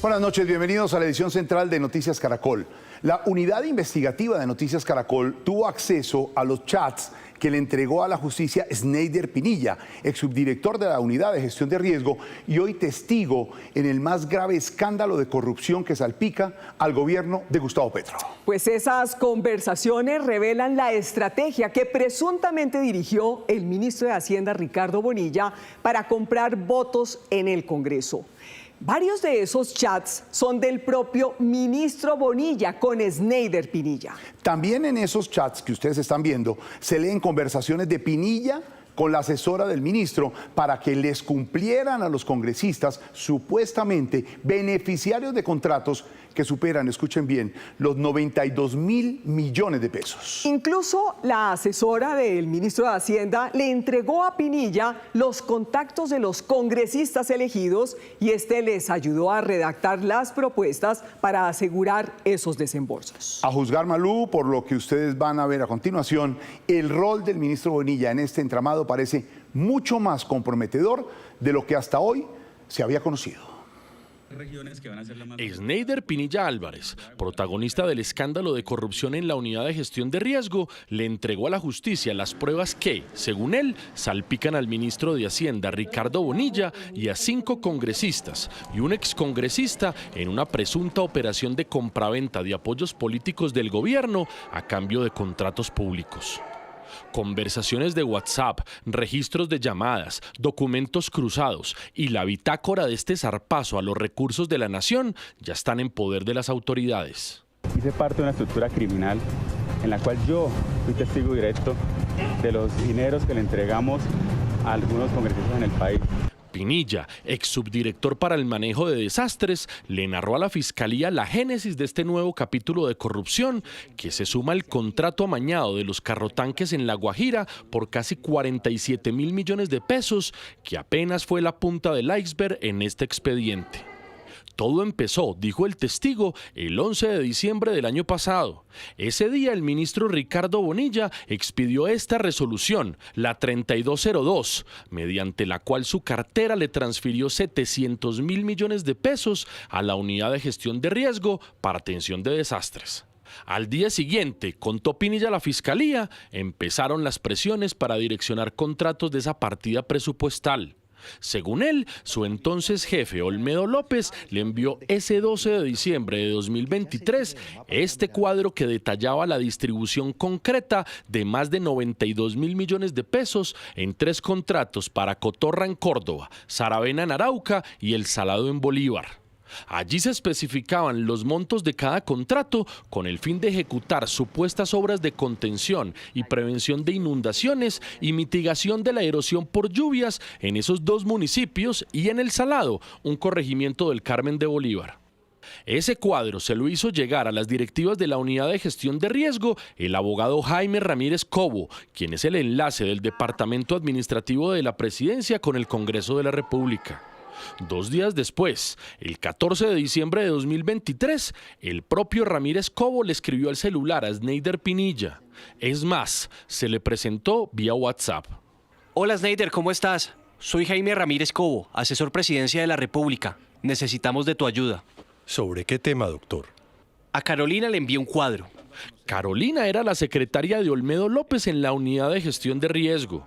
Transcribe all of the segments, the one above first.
Buenas noches, bienvenidos a la edición central de Noticias Caracol. La unidad investigativa de Noticias Caracol tuvo acceso a los chats que le entregó a la justicia Sneider Pinilla, ex subdirector de la Unidad de Gestión de Riesgo y hoy testigo en el más grave escándalo de corrupción que salpica al gobierno de Gustavo Petro. Pues esas conversaciones revelan la estrategia que presuntamente dirigió el ministro de Hacienda, Ricardo Bonilla, para comprar votos en el Congreso. Varios de esos chats son del propio ministro Bonilla con Sneider Pinilla. También en esos chats que ustedes están viendo se leen conversaciones de Pinilla con la asesora del ministro para que les cumplieran a los congresistas supuestamente beneficiarios de contratos que superan, escuchen bien, los 92.000 millones de pesos. Incluso la asesora del ministro de Hacienda le entregó a Pinilla los contactos de los congresistas elegidos y este les ayudó a redactar las propuestas para asegurar esos desembolsos. A juzgar, Malú, por lo que ustedes van a ver a continuación, el rol del ministro Bonilla en este entramado parece mucho más comprometedor de lo que hasta hoy se había conocido. Sneider Pinilla Álvarez, protagonista del escándalo de corrupción en la Unidad de Gestión de Riesgo, le entregó a la justicia las pruebas que, según él, salpican al ministro de Hacienda, Ricardo Bonilla, y a 5 congresistas y un excongresista en una presunta operación de compraventa de apoyos políticos del gobierno a cambio de contratos públicos. Conversaciones de WhatsApp, registros de llamadas, documentos cruzados y la bitácora de este zarpazo a los recursos de la nación ya están en poder de las autoridades. Hice parte de una estructura criminal en la cual yo fui testigo directo de los dineros que le entregamos a algunos congresistas en el país. Pinilla, ex subdirector para el manejo de desastres, le narró a la Fiscalía la génesis de este nuevo capítulo de corrupción que se suma al contrato amañado de los carrotanques en La Guajira por casi 47.000 millones de pesos, que apenas fue la punta del iceberg en este expediente. Todo empezó, dijo el testigo, el 11 de diciembre del año pasado. Ese día el ministro Ricardo Bonilla expidió esta resolución, la 3202, mediante la cual su cartera le transfirió 700.000 millones de pesos a la Unidad de Gestión de Riesgo para atención de desastres. Al día siguiente, contó Pinilla a la Fiscalía, empezaron las presiones para direccionar contratos de esa partida presupuestal. Según él, su entonces jefe Olmedo López le envió ese 12 de diciembre de 2023 este cuadro que detallaba la distribución concreta de más de 92.000 millones de pesos en 3 contratos para Cotorra en Córdoba, Saravena en Arauca y El Salado en Bolívar. Allí se especificaban los montos de cada contrato con el fin de ejecutar supuestas obras de contención y prevención de inundaciones y mitigación de la erosión por lluvias en esos 2 municipios y en El Salado, un corregimiento del Carmen de Bolívar. Ese cuadro se lo hizo llegar a las directivas de la Unidad de Gestión de Riesgo el abogado Jaime Ramírez Cobo, quien es el enlace del Departamento Administrativo de la Presidencia con el Congreso de la República. 2 días después, el 14 de diciembre de 2023, el propio Ramírez Cobo le escribió al celular a Sneider Pinilla. Es más, se le presentó vía WhatsApp. Hola Sneider, ¿cómo estás? Soy Jaime Ramírez Cobo, asesor Presidencia de la República. Necesitamos de tu ayuda. ¿Sobre qué tema, doctor? A Carolina le envié un cuadro. Carolina era la secretaria de Olmedo López en la Unidad de Gestión de Riesgo.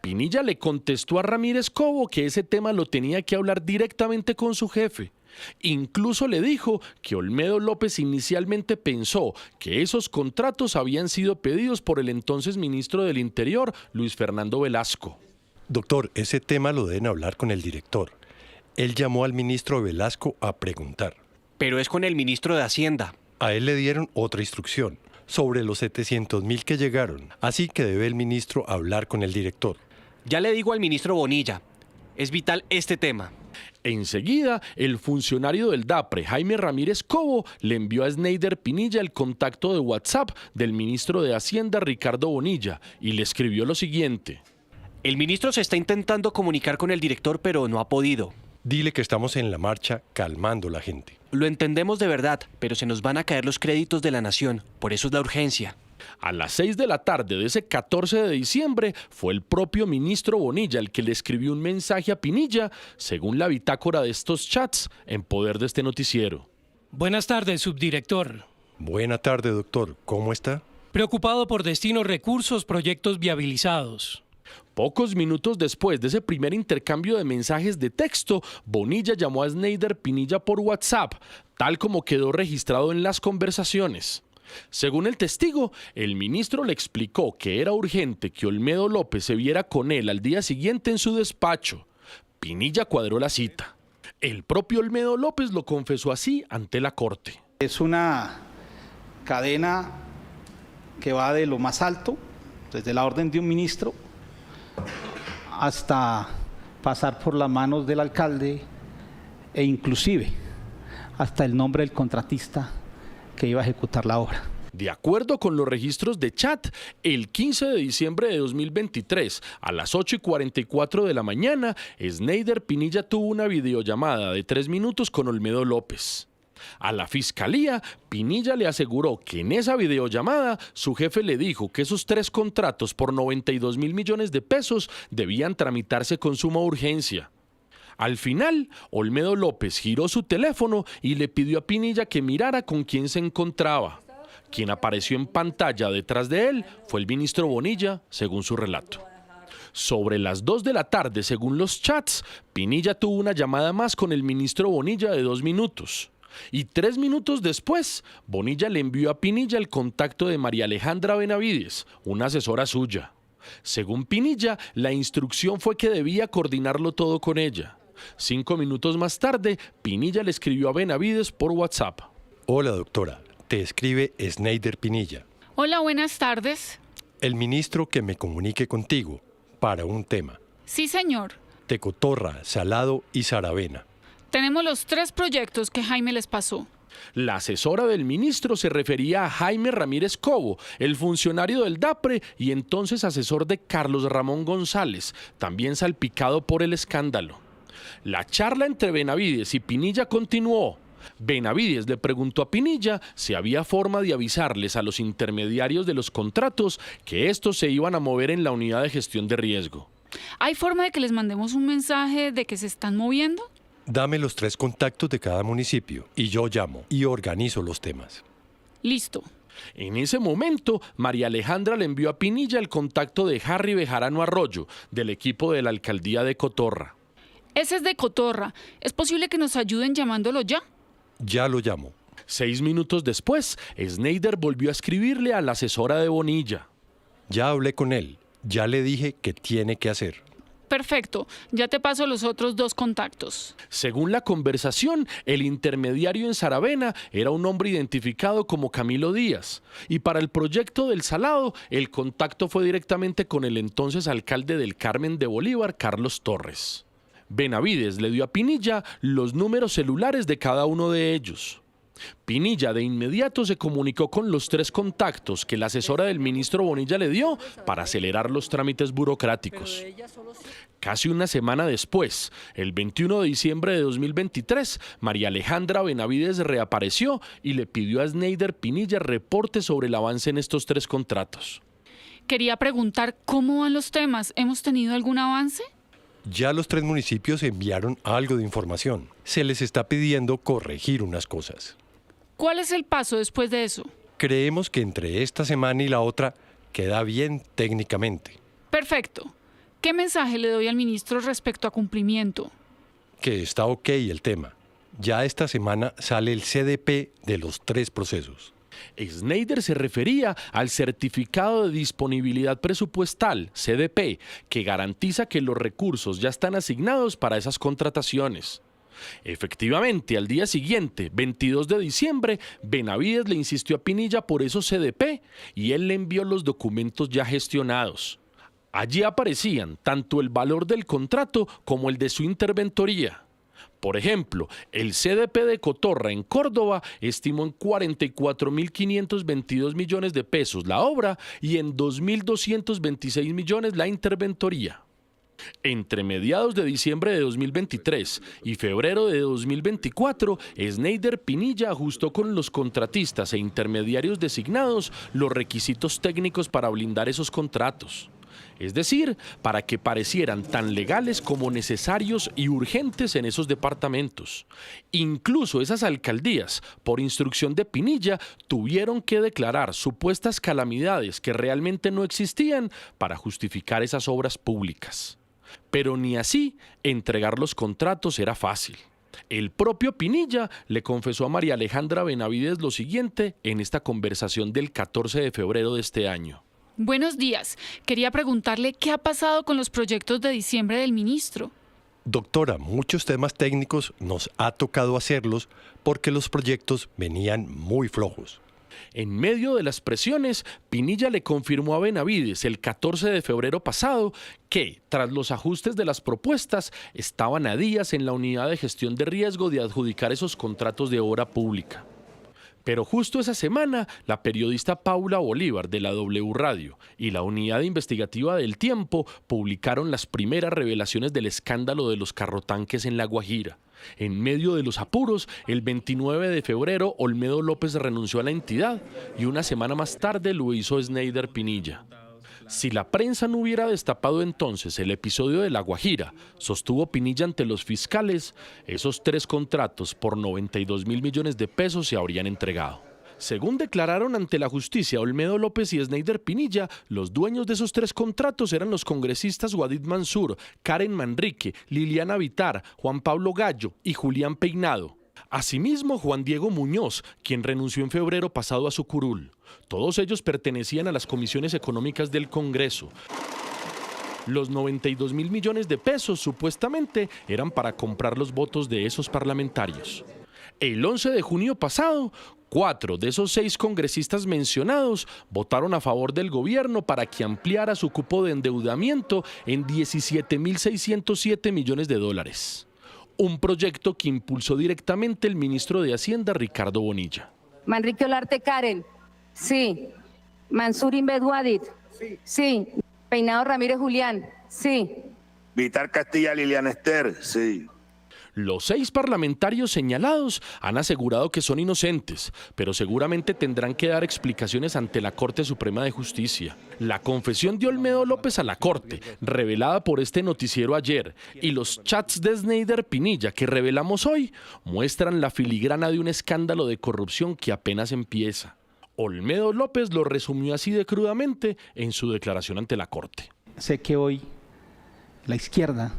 Pinilla le contestó a Ramírez Cobo que ese tema lo tenía que hablar directamente con su jefe. Incluso le dijo que Olmedo López inicialmente pensó que esos contratos habían sido pedidos por el entonces ministro del Interior, Luis Fernando Velasco. Doctor, ese tema lo deben hablar con el director. Él llamó al ministro Velasco a preguntar. Pero es con el ministro de Hacienda. A él le dieron otra instrucción sobre los 700.000 que llegaron, así que debe el ministro hablar con el director. Ya le digo al ministro Bonilla, es vital este tema. Enseguida, el funcionario del DAPRE, Jaime Ramírez Cobo, le envió a Sneider Pinilla el contacto de WhatsApp del ministro de Hacienda, Ricardo Bonilla, y le escribió lo siguiente. El ministro se está intentando comunicar con el director, pero no ha podido. Dile que estamos en la marcha calmando la gente. Lo entendemos de verdad, pero se nos van a caer los créditos de la nación, por eso es la urgencia. A las 6 de la tarde de ese 14 de diciembre fue el propio ministro Bonilla el que le escribió un mensaje a Pinilla, según la bitácora de estos chats en poder de este noticiero. Buenas tardes, subdirector. Buena tarde, doctor. ¿Cómo está? Preocupado por destinos, recursos, proyectos viabilizados. Pocos minutos después de ese primer intercambio de mensajes de texto, Bonilla llamó a Sneider Pinilla por WhatsApp, tal como quedó registrado en las conversaciones. Según el testigo, el ministro le explicó que era urgente que Olmedo López se viera con él al día siguiente en su despacho. Pinilla cuadró la cita. El propio Olmedo López lo confesó así ante la corte. Es una cadena que va de lo más alto, desde la orden de un ministro, hasta pasar por las manos del alcalde e inclusive hasta el nombre del contratista que iba a ejecutar la obra. De acuerdo con los registros de chat, el 15 de diciembre de 2023, a las 8:44 de la mañana, Sneider Pinilla tuvo una videollamada de 3 minutos con Olmedo López. A la fiscalía, Pinilla le aseguró que en esa videollamada su jefe le dijo que esos 3 contratos por 92.000 millones de pesos debían tramitarse con suma urgencia. Al final, Olmedo López giró su teléfono y le pidió a Pinilla que mirara con quién se encontraba. Quien apareció en pantalla detrás de él fue el ministro Bonilla, según su relato. Sobre las 2 de la tarde, según los chats, Pinilla tuvo una llamada más con el ministro Bonilla de 2 minutos. Y 3 minutos después, Bonilla le envió a Pinilla el contacto de María Alejandra Benavides, una asesora suya. Según Pinilla, la instrucción fue que debía coordinarlo todo con ella. 5 minutos más tarde, Pinilla le escribió a Benavides por WhatsApp. Hola, doctora. Te escribe Sneider Pinilla. Hola, buenas tardes. El ministro que me comunique contigo para un tema. Sí, señor. Tecotorra, Salado y Saravena. Tenemos los 3 proyectos que Jaime les pasó. La asesora del ministro se refería a Jaime Ramírez Cobo, el funcionario del DAPRE y entonces asesor de Carlos Ramón González, también salpicado por el escándalo. La charla entre Benavides y Pinilla continuó. Benavides le preguntó a Pinilla si había forma de avisarles a los intermediarios de los contratos que estos se iban a mover en la unidad de gestión de riesgo. ¿Hay forma de que les mandemos un mensaje de que se están moviendo? Dame los 3 contactos de cada municipio y yo llamo y organizo los temas. Listo. En ese momento, María Alejandra le envió a Pinilla el contacto de Harry Bejarano Arroyo, del equipo de la alcaldía de Cotorra. Ese es de Cotorra. ¿Es posible que nos ayuden llamándolo ya? Ya lo llamo. 6 minutos después, Sneider volvió a escribirle a la asesora de Bonilla. Ya hablé con él. Ya le dije qué tiene que hacer. Perfecto. Ya te paso los otros 2 contactos. Según la conversación, el intermediario en Saravena era un hombre identificado como Camilo Díaz. Y para el proyecto del Salado, el contacto fue directamente con el entonces alcalde del Carmen de Bolívar, Carlos Torres. Benavides le dio a Pinilla los números celulares de cada uno de ellos. Pinilla de inmediato se comunicó con los 3 contactos que la asesora del ministro Bonilla le dio para acelerar los trámites burocráticos. Casi una semana después, el 21 de diciembre de 2023, María Alejandra Benavides reapareció y le pidió a Sneider Pinilla reporte sobre el avance en estos 3 contratos. Quería preguntar cómo van los temas. ¿Hemos tenido algún avance? Ya los 3 municipios enviaron algo de información. Se les está pidiendo corregir unas cosas. ¿Cuál es el paso después de eso? Creemos que entre esta semana y la otra queda bien técnicamente. Perfecto. ¿Qué mensaje le doy al ministro respecto a cumplimiento? Que está ok el tema. Ya esta semana sale el CDP de los 3 procesos. Sneider se refería al certificado de disponibilidad presupuestal, CDP, que garantiza que los recursos ya están asignados para esas contrataciones. Efectivamente, al día siguiente, 22 de diciembre, Benavides le insistió a Pinilla por esos CDP y él le envió los documentos ya gestionados. Allí aparecían tanto el valor del contrato como el de su interventoría. Por ejemplo, el CDP de Cotorra en Córdoba estimó en 44.522 millones de pesos la obra y en 2.226 millones la interventoría. Entre mediados de diciembre de 2023 y febrero de 2024, Sneider Pinilla ajustó con los contratistas e intermediarios designados los requisitos técnicos para blindar esos contratos. Es decir, para que parecieran tan legales como necesarios y urgentes en esos departamentos. Incluso esas alcaldías, por instrucción de Pinilla, tuvieron que declarar supuestas calamidades que realmente no existían para justificar esas obras públicas. Pero ni así entregar los contratos era fácil. El propio Pinilla le confesó a María Alejandra Benavides lo siguiente en esta conversación del 14 de febrero de este año. Buenos días. Quería preguntarle qué ha pasado con los proyectos de diciembre del ministro. Doctora, muchos temas técnicos nos ha tocado hacerlos porque los proyectos venían muy flojos. En medio de las presiones, Pinilla le confirmó a Benavides el 14 de febrero pasado que, tras los ajustes de las propuestas, estaban a días en la unidad de gestión de riesgo de adjudicar esos contratos de obra pública. Pero justo esa semana, la periodista Paula Bolívar de la W Radio y la unidad investigativa del Tiempo publicaron las primeras revelaciones del escándalo de los carrotanques en La Guajira. En medio de los apuros, el 29 de febrero, Olmedo López renunció a la entidad y una semana más tarde lo hizo Sneider Pinilla. Si la prensa no hubiera destapado entonces el episodio de La Guajira, sostuvo Pinilla ante los fiscales, esos 3 contratos por 92.000 millones de pesos se habrían entregado. Según declararon ante la justicia Olmedo López y Sneider Pinilla, los dueños de esos 3 contratos eran los congresistas Guadid Mansur, Karen Manrique, Liliana Vitar, Juan Pablo Gallo y Julián Peinado. Asimismo, Juan Diego Muñoz, quien renunció en febrero pasado a su curul. Todos ellos pertenecían a las comisiones económicas del Congreso. Los 92.000 millones de pesos supuestamente eran para comprar los votos de esos parlamentarios. El 11 de junio pasado, 4 de esos 6 congresistas mencionados votaron a favor del gobierno para que ampliara su cupo de endeudamiento en 17.607 millones de dólares. Un proyecto que impulsó directamente el ministro de Hacienda, Ricardo Bonilla. Manrique Olarte Karen, sí. Mansur Inbed Guadid, sí. Peinado Ramírez Julián, sí. Vitar Castilla Liliana Esther, sí. Los 6 parlamentarios señalados han asegurado que son inocentes, pero seguramente tendrán que dar explicaciones ante la Corte Suprema de Justicia. La confesión de Olmedo López a la Corte, revelada por este noticiero ayer, y los chats de Sneider Pinilla que revelamos hoy, muestran la filigrana de un escándalo de corrupción que apenas empieza. Olmedo López lo resumió así de crudamente en su declaración ante la Corte. Sé que hoy la izquierda,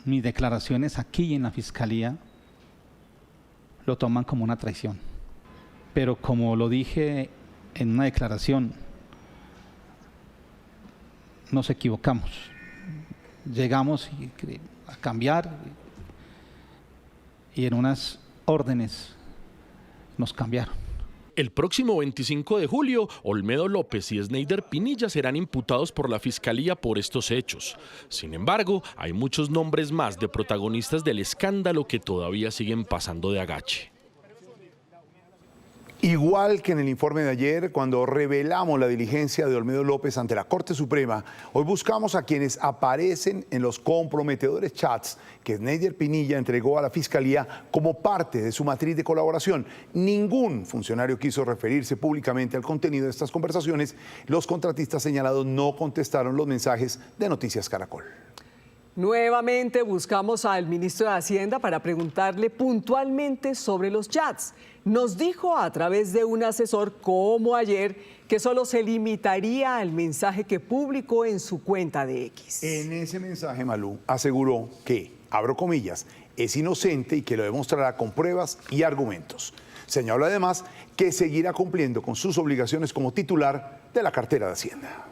mis declaraciones aquí en la Fiscalía lo toman como una traición. Pero como lo dije en una declaración, nos equivocamos. Llegamos a cambiar y en unas órdenes nos cambiaron. El próximo 25 de julio, Olmedo López y Sneider Pinilla serán imputados por la Fiscalía por estos hechos. Sin embargo, hay muchos nombres más de protagonistas del escándalo que todavía siguen pasando de agache. Igual que en el informe de ayer, cuando revelamos la diligencia de Olmedo López ante la Corte Suprema, hoy buscamos a quienes aparecen en los comprometedores chats que Sneider Pinilla entregó a la Fiscalía como parte de su matriz de colaboración. Ningún funcionario quiso referirse públicamente al contenido de estas conversaciones. Los contratistas señalados no contestaron los mensajes de Noticias Caracol. Nuevamente buscamos al ministro de Hacienda para preguntarle puntualmente sobre los chats. Nos dijo a través de un asesor, como ayer, que solo se limitaría al mensaje que publicó en su cuenta de X. En ese mensaje, Malú aseguró que, abro comillas, es inocente y que lo demostrará con pruebas y argumentos. Señaló además que seguirá cumpliendo con sus obligaciones como titular de la cartera de Hacienda.